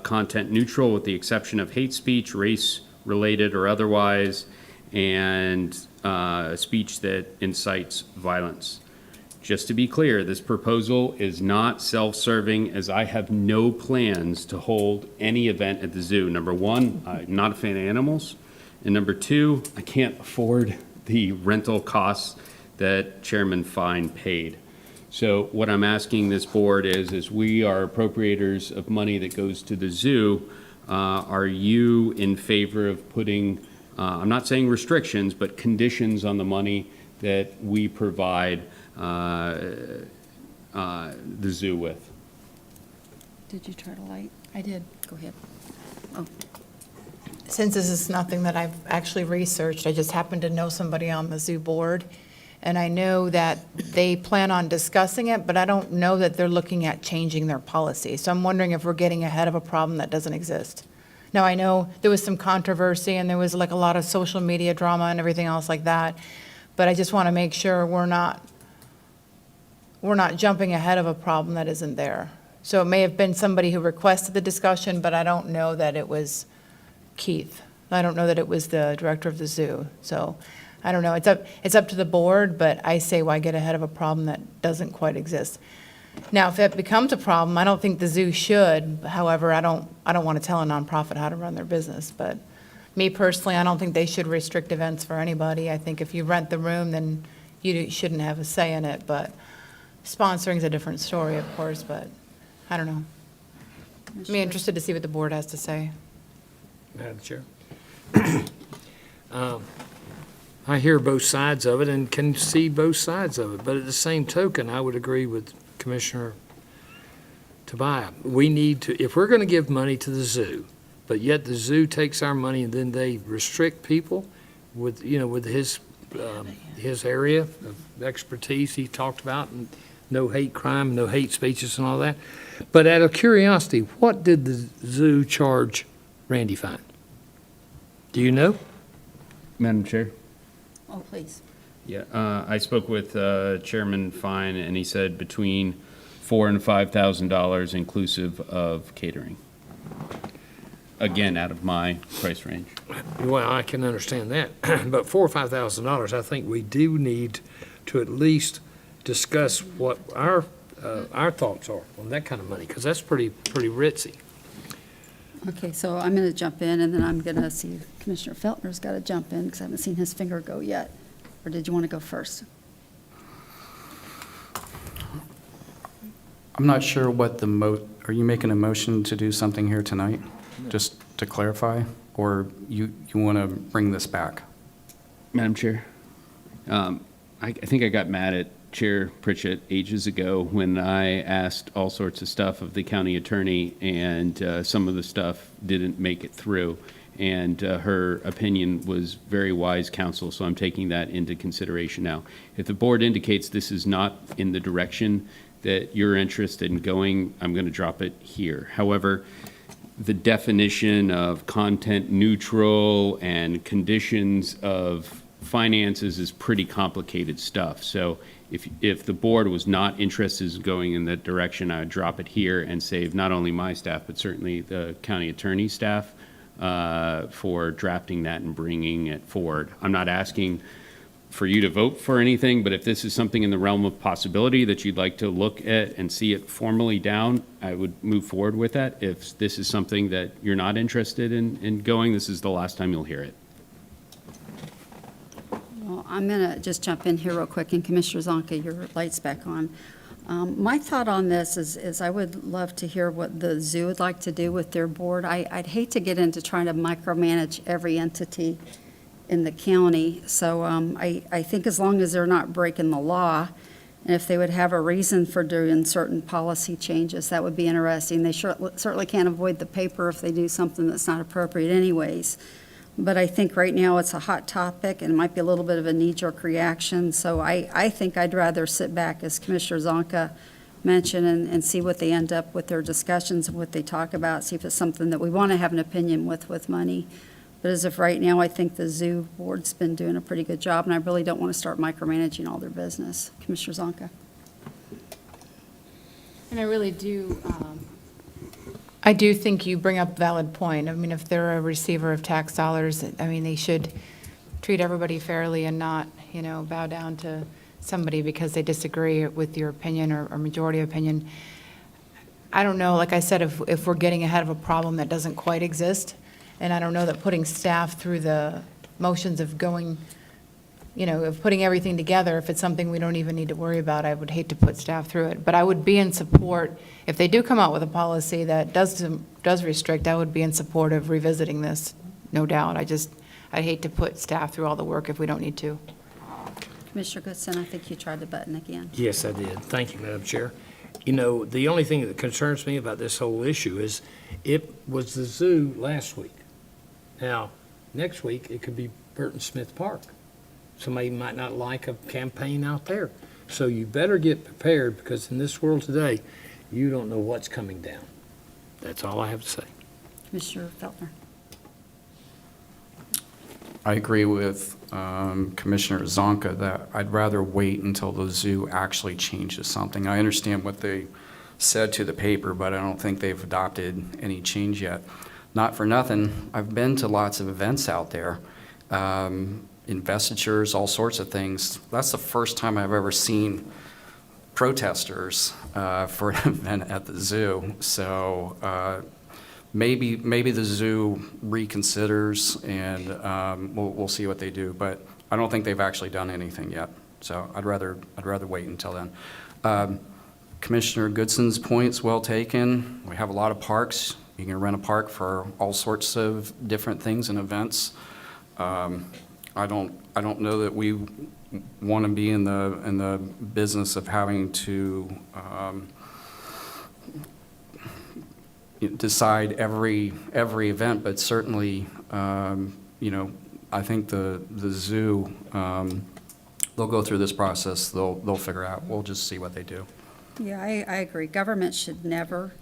content neutral with the exception of hate speech, race related or otherwise, and speech that incites violence. Just to be clear, this proposal is not self-serving, as I have no plans to hold any event at the zoo. Number one, I'm not a fan of animals. And number two, I can't afford the rental costs that Chairman Fine paid. So what I'm asking this board is we are appropriators of money that goes to the zoo. Are you in favor of putting, I'm not saying restrictions, but conditions on the money that we provide the zoo with? Did you try to light? I did. Go ahead. Oh, Since this is nothing that I've actually researched, I just happen to know somebody on the zoo board, and I know that they plan on discussing it, but I don't know that they're looking at changing their policy. So I'm wondering if we're getting ahead of a problem that doesn't exist. Now, I know there was some controversy, and there was like a lot of social media drama and everything else like that, but I just want to make sure we're not jumping ahead of a problem that isn't there. So it may have been somebody who requested the discussion, but I don't know that it was Keith. I don't know that it was the director of the zoo. So I don't know. It's up to the board, but I say why get ahead of a problem that doesn't quite exist. Now, if it becomes a problem, I don't think the zoo should. However, I don't want to tell a nonprofit how to run their business. But me personally, I don't think they should restrict events for anybody. I think if you rent the room, then you shouldn't have a say in it. But sponsoring is a different story, of course. But I don't know. I'm interested to see what the board has to say. Madam Chair. I hear both sides of it and can see both sides of it, but at the same token, I would agree with Commissioner Tobia, we need to, if we're going to give money to the zoo, but yet the zoo takes our money and then they restrict people with, with his area of expertise he talked about, and no hate crime, no hate speeches and all that. But out of curiosity, what did the zoo charge Randy Fine? Do you know? Madam Chair? Oh, please. Yeah, I spoke with Chairman Fine, and he said between $4,000 and $5,000 inclusive of catering. Again, out of my price range. Well, I can understand that, but $4,000 or $5,000, I think we do need to at least discuss what our thoughts are on that kind of money, because that's pretty ritzy. Okay, so I'm going to jump in, and then I'm going to see if Commissioner Feltner's got to jump in, because I haven't seen his finger go yet. Or did you want to go first? I'm not sure what are you making a motion to do something here tonight? Just to clarify, or you want to bring this back? Madam Chair, I think I got mad at Chair Pritchett ages ago when I asked all sorts of stuff of the county attorney, and some of the stuff didn't make it through. And her opinion was very wise counsel, so I'm taking that into consideration now. If the board indicates this is not in the direction that you're interested in going, I'm going to drop it here. However, the definition of content neutral and conditions of finances is pretty complicated stuff. So if the board was not interested in going in that direction, I would drop it here and save not only my staff, but certainly the county attorney staff for drafting that and bringing it forward. I'm not asking for you to vote for anything, but if this is something in the realm of possibility that you'd like to look at and see it formally down, I would move forward with that. If this is something that you're not interested in going, this is the last time you'll hear it. Well, I'm going to just jump in here real quick, and Commissioner Zonka, your light's back on. My thought on this is I would love to hear what the zoo would like to do with their board. I'd hate to get into trying to micromanage every entity in the county. So I think as long as they're not breaking the law, and if they would have a reason for doing certain policy changes, that would be interesting. They certainly can't avoid the paper if they do something that's not appropriate anyways. But I think right now it's a hot topic, and it might be a little bit of a knee-jerk reaction. So I think I'd rather sit back, as Commissioner Zonka mentioned, and see what they end up with their discussions and what they talk about, see if it's something that we want to have an opinion with money. But as of right now, I think the zoo board's been doing a pretty good job, and I really don't want to start micromanaging all their business. Commissioner Zonka. And I really do, I do think you bring up a valid point. I mean, if they're a receiver of tax dollars, I mean, they should treat everybody fairly and not, bow down to somebody because they disagree with your opinion or majority opinion. I don't know, like I said, if we're getting ahead of a problem that doesn't quite exist, and I don't know that putting staff through the motions of going, of putting everything together, if it's something we don't even need to worry about, I would hate to put staff through it. But I would be in support, if they do come out with a policy that does restrict, I would be in support of revisiting this, no doubt. I'd hate to put staff through all the work if we don't need to. Commissioner Goodson, I think you tried the button again. Yes, I did. Thank you, Madam Chair. The only thing that concerns me about this whole issue is it was the zoo last week. Now, next week, it could be Burton Smith Park. Somebody might not like a campaign out there. So you better get prepared, because in this world today, you don't know what's coming down. That's all I have to say. Commissioner Feltner. I agree with Commissioner Zonka that I'd rather wait until the zoo actually changes something. I understand what they said to the paper, but I don't think they've adopted any change yet. Not for nothing, I've been to lots of events out there, investitures, all sorts of things. That's the first time I've ever seen protesters for an event at the zoo. So maybe the zoo reconsiders, and we'll see what they do. But I don't think they've actually done anything yet. So I'd rather wait until then. Commissioner Goodson's point's well taken. We have a lot of parks. You can rent a park for all sorts of different things and events. I don't know that we want to be in the business of having to decide every event, but certainly, I think the zoo, they'll go through this process. They'll figure out. We'll just see what they do. Yeah, I agree. Government should never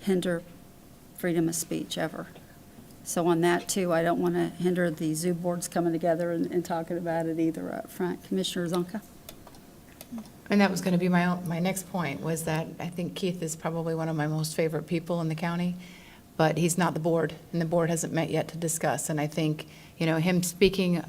hinder freedom of speech, ever. So on that, too, I don't want to hinder the zoo boards coming together and talking about it either up front. Commissioner Zonka? And that was going to be my next point, was that I think Keith is probably one of my most favorite people in the county, but he's not the board, and the board hasn't met yet to discuss. And I think, him speaking,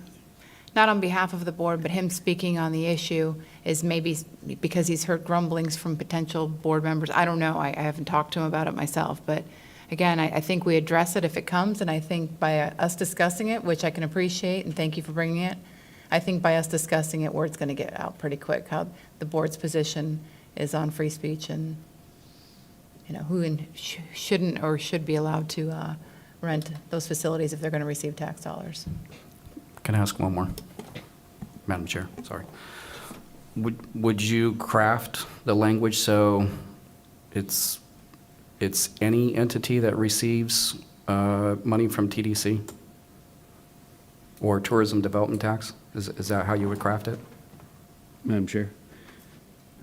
not on behalf of the board, but him speaking on the issue is maybe because he's heard grumblings from potential board members. I don't know. I haven't talked to him about it myself. But again, I think we address it if it comes, and I think by us discussing it, which I can appreciate, and thank you for bringing it, I think by us discussing it, word's going to get out pretty quick, how the board's position is on free speech and, who shouldn't or should be allowed to rent those facilities if they're going to receive tax dollars. Can I ask one more? Madam Chair, sorry. Would you craft the language so it's any entity that receives money from TDC or tourism development tax? Is that how you would craft it? Madam Chair.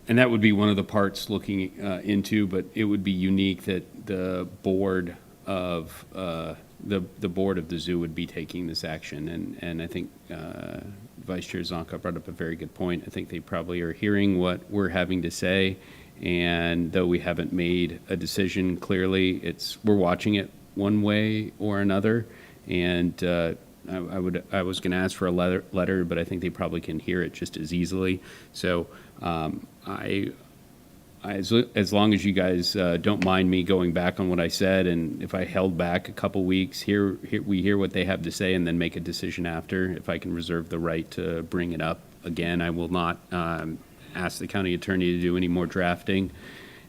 And that would be one of the parts looking into, but it would be unique that the board of the board of the zoo would be taking this action. And I think Vice Chair Zonka brought up a very good point. I think they probably are hearing what we're having to say. And though we haven't made a decision clearly, we're watching it one way or another. And I was going to ask for a letter, but I think they probably can hear it just as easily. So as long as you guys don't mind me going back on what I said, and if I held back a couple weeks, we hear what they have to say and then make a decision after. If I can reserve the right to bring it up again, I will not ask the county attorney to do any more drafting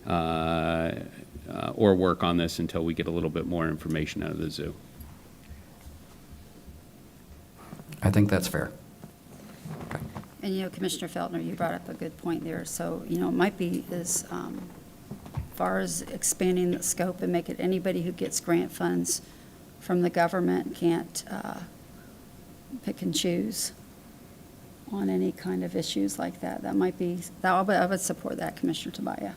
or work on this until we get a little bit more information out of the zoo. I think that's fair. And, Commissioner Feltner, you brought up a good point there. So, it might be as far as expanding the scope and make it anybody who gets grant funds from the government can't pick and choose on any kind of issues like that. That might be, I would support that, Commissioner Tobia.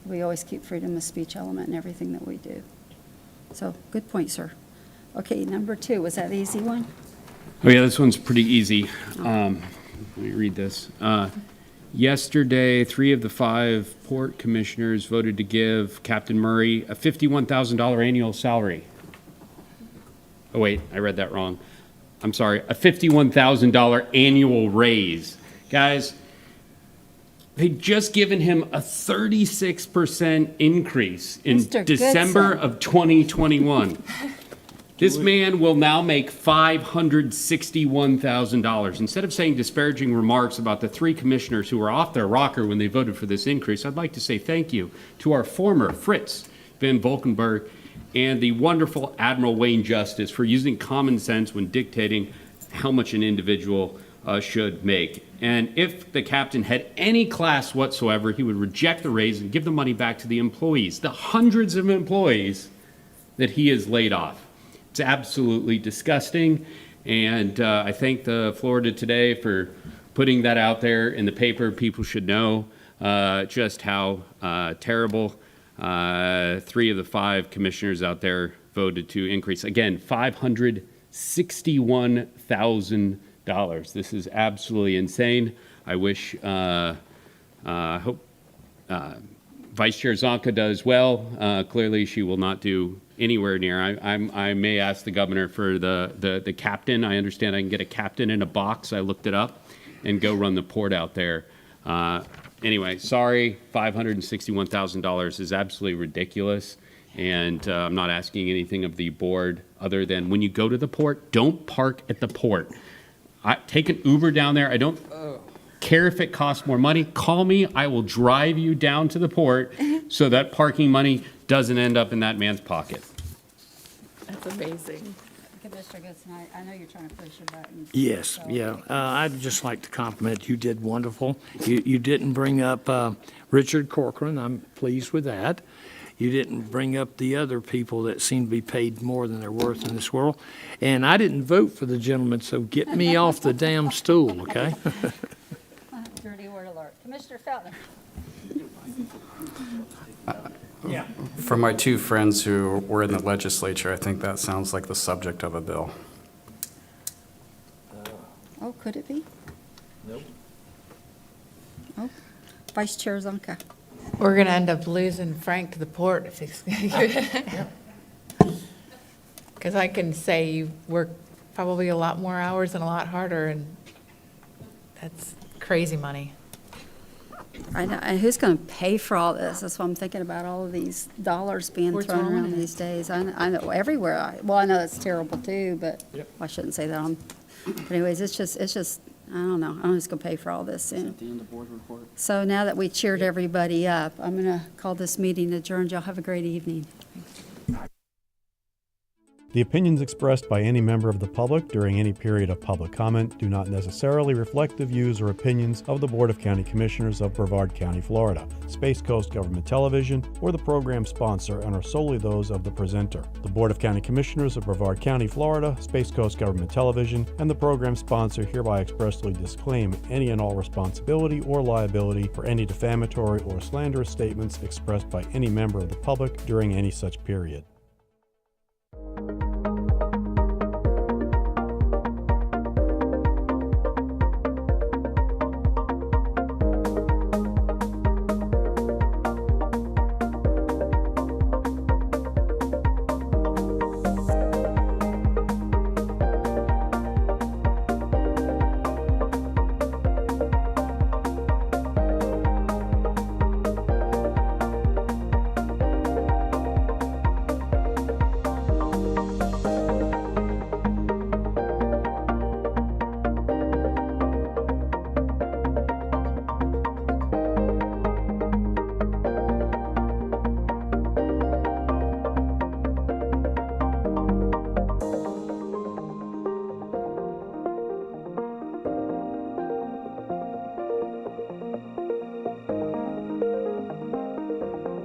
We always keep freedom of speech element in everything that we do. So, good point, sir. Okay, number 2, was that the easy one? Oh yeah, this one's pretty easy. Let me read this. Yesterday, 3 of the 5 port commissioners voted to give Captain Murray a $51,000 annual salary. Oh wait, I read that wrong. I'm sorry, a $51,000 annual raise. Guys, they'd just given him a 36% increase in December of 2021. This man will now make $561,000. Instead of saying disparaging remarks about the 3 commissioners who were off their rocker when they voted for this increase, I'd like to say thank you to our former Fritz Van Valkenburg and the wonderful Admiral Wayne Justice for using common sense when dictating how much an individual should make. And if the captain had any class whatsoever, he would reject the raise and give the money back to the employees, the hundreds of employees that he has laid off. It's absolutely disgusting, and I thank the Florida Today for putting that out there in the paper. People should know just how terrible 3 of the 5 commissioners out there voted to increase. Again, $561,000. This is absolutely insane. I wish, hope Vice Chair Zonka does well. Clearly, she will not do anywhere near. I may ask the governor for the captain. I understand I can get a captain in a box. I looked it up and go run the port out there. Anyway, sorry, $561,000 is absolutely ridiculous. And I'm not asking anything of the board other than when you go to the port, don't park at the port. Take an Uber down there. I don't care if it costs more money. Call me. I will drive you down to the port so that parking money doesn't end up in that man's pocket. That's amazing. Commissioner Goodson, I know you're trying to push your button. Yes, so- yeah. I'd just like to compliment, you did wonderful. You didn't bring up Richard Corcoran, I'm pleased with that. You didn't bring up the other people that seem to be paid more than they're worth in this world. And I didn't vote for the gentleman, so get me off the damn stool, okay? Dirty word alert. Commissioner Felton. Yeah. For my two friends who were in the legislature, I think that sounds like the subject of a bill. Oh, could it be? Nope. Oh, Vice Chair Zonka. We're going to end up losing Frank to the port if it's, because I can say you work probably a lot more hours and a lot harder, and that's crazy money. I know, and who's going to pay for all this? That's what I'm thinking about, all of these dollars being We're thrown throwing around it. these days. I know everywhere. Well, I know it's terrible too, but Yep. I shouldn't say that on. But anyways, it's just, I don't know. I don't know who's going to pay for all this soon. At the end of board report. So now that we cheered everybody up, I'm going to call this meeting adjourned. Y'all have a great evening. The opinions expressed by any member of the public during any period of public comment do not necessarily reflect the views or opinions of the Board of County Commissioners of Brevard County, Florida, Space Coast Government Television, or the program sponsor, and are solely those of the presenter. The Board of County Commissioners of Brevard County, Florida, Space Coast Government Television, and the program sponsor hereby expressly disclaim any and all responsibility or liability for any defamatory or slanderous statements expressed by any member of the public during any such period.